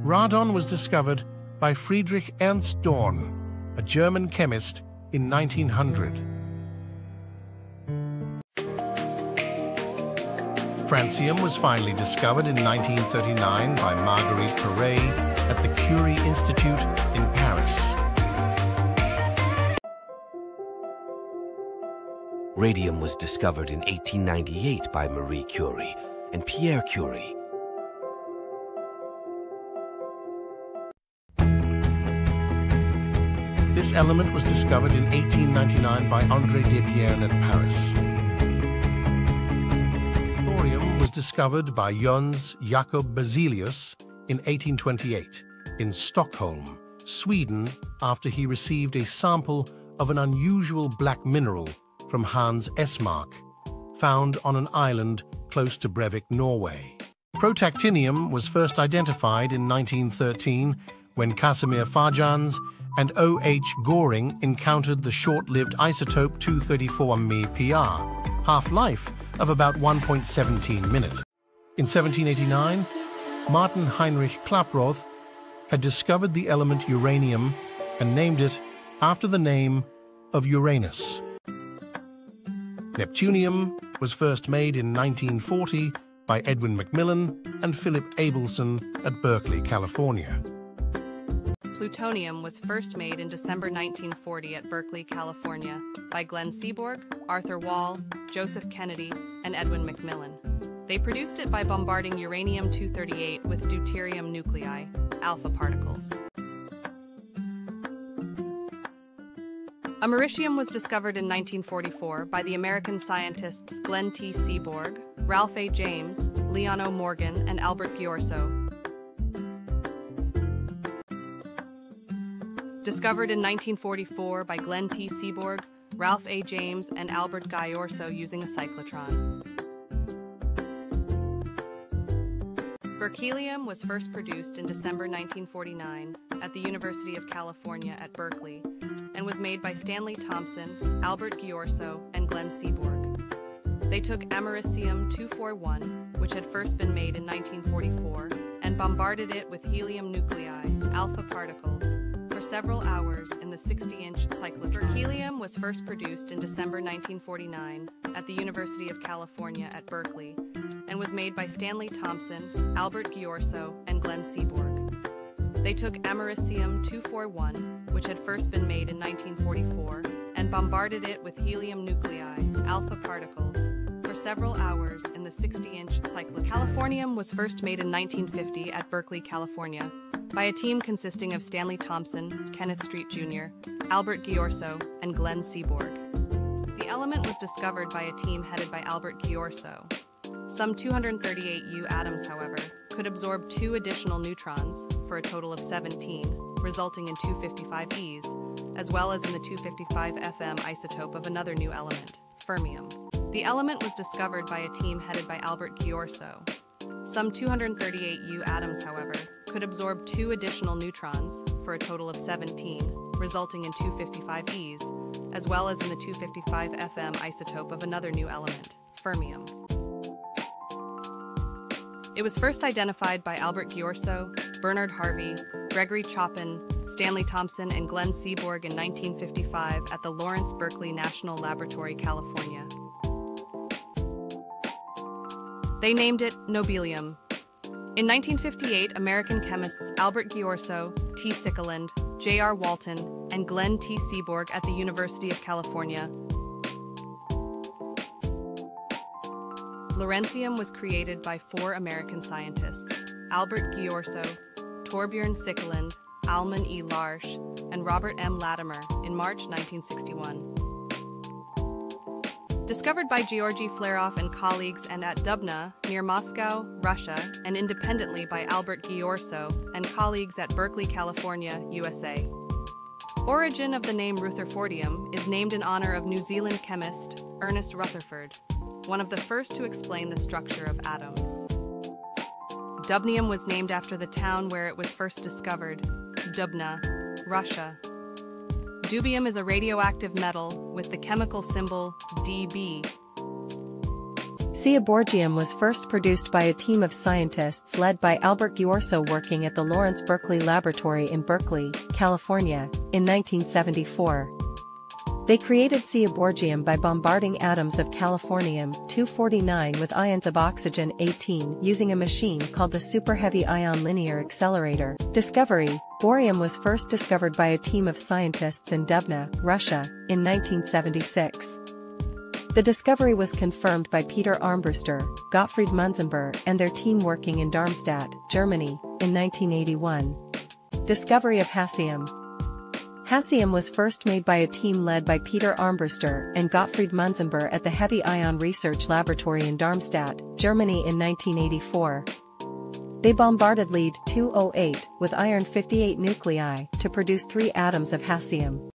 Radon was discovered by Friedrich Ernst Dorn, a German chemist, in 1900. Francium was finally discovered in 1939 by Marguerite Perret at the Curie Institute in Paris. Radium was discovered in 1898 by Marie Curie and Pierre Curie. This element was discovered in 1899 by André Debierne at Paris. Thorium was discovered by Jöns Jacob Berzelius in 1828 in Stockholm, Sweden, after he received a sample of an unusual black mineral from Hans Esmark, found on an island close to Brevik, Norway. Protactinium was first identified in 1913 when Casimir Fajans and O.H. Goring encountered the short-lived isotope 234 half-life of about 1.17 minutes. In 1789, Martin Heinrich Klaproth had discovered the element uranium and named it after the name of Uranus. Neptunium was first made in 1940 by Edwin McMillan and Philip Abelson at Berkeley, California. Plutonium was first made in December 1940 at Berkeley, California, by Glenn Seaborg, Arthur Wall, Joseph Kennedy, and Edwin McMillan. They produced it by bombarding uranium-238 with deuterium nuclei, alpha particles. Americium was discovered in 1944 by the American scientists Glenn T. Seaborg, Ralph A. James, Leon O. Morgan, and Albert Ghiorso. Discovered in 1944 by Glenn T. Seaborg, Ralph A. James, and Albert Ghiorso using a cyclotron. Berkelium was first produced in December 1949 at the University of California at Berkeley and was made by Stanley Thompson, Albert Ghiorso, and Glenn Seaborg. They took americium-241, which had first been made in 1944, and bombarded it with helium nuclei, alpha particles, for several hours in the 60-inch cyclotron. Berkelium was first produced in December 1949 at the University of California at Berkeley and was made by Stanley Thompson, Albert Ghiorso, and Glenn Seaborg. They took americium-241, which had first been made in 1944, and bombarded it with helium nuclei, alpha particles, for several hours in the 60-inch cyclotron. Californium was first made in 1950 at Berkeley, California, by a team consisting of Stanley Thompson, Kenneth Street Jr., Albert Ghiorso, and Glenn Seaborg. The element was discovered by a team headed by Albert Ghiorso. Some 238 U atoms, however, could absorb 2 additional neutrons, for a total of 17, resulting in 255 E's, as well as in the 255 Fm isotope of another new element, fermium. The element was discovered by a team headed by Albert Ghiorso. Some 238 U atoms, however, could absorb 2 additional neutrons, for a total of 17, resulting in 255 E's, as well as in the 255 Fm isotope of another new element, fermium. It was first identified by Albert Ghiorso, Bernard Harvey, Gregory Chopin, Stanley Thompson, and Glenn Seaborg in 1955 at the Lawrence Berkeley National Laboratory, California. They named it nobelium. In 1958, American chemists Albert Ghiorso, T. Sickerland, J.R. Walton, and Glenn T. Seaborg at the University of California. Lawrencium was created by 4 American scientists, Albert Ghiorso, Torbjörn Sickerland, Alman E. Larsch, and Robert M. Latimer, in March 1961. Discovered by Georgy Flerov and colleagues and at Dubna, near Moscow, Russia, and independently by Albert Ghiorso and colleagues at Berkeley, California, USA. Origin of the name Rutherfordium is named in honor of New Zealand chemist Ernest Rutherford, one of the first to explain the structure of atoms. Dubnium was named after the town where it was first discovered, Dubna, Russia. Dubium is a radioactive metal with the chemical symbol Db. Seaborgium was first produced by a team of scientists led by Albert Ghiorso working at the Lawrence Berkeley Laboratory in Berkeley, California, in 1974. They created seaborgium by bombarding atoms of californium-249 with ions of oxygen-18 using a machine called the Superheavy Ion Linear Accelerator. Discovery: Borium was first discovered by a team of scientists in Dubna, Russia, in 1976. The discovery was confirmed by Peter Armbruster, Gottfried Munzenber and their team working in Darmstadt, Germany, in 1981. Discovery of hassium. Hassium was first made by a team led by Peter Armbruster and Gottfried Munzenber at the Heavy Ion Research Laboratory in Darmstadt, Germany in 1984. They bombarded lead-208 with iron-58 nuclei to produce 3 atoms of hassium.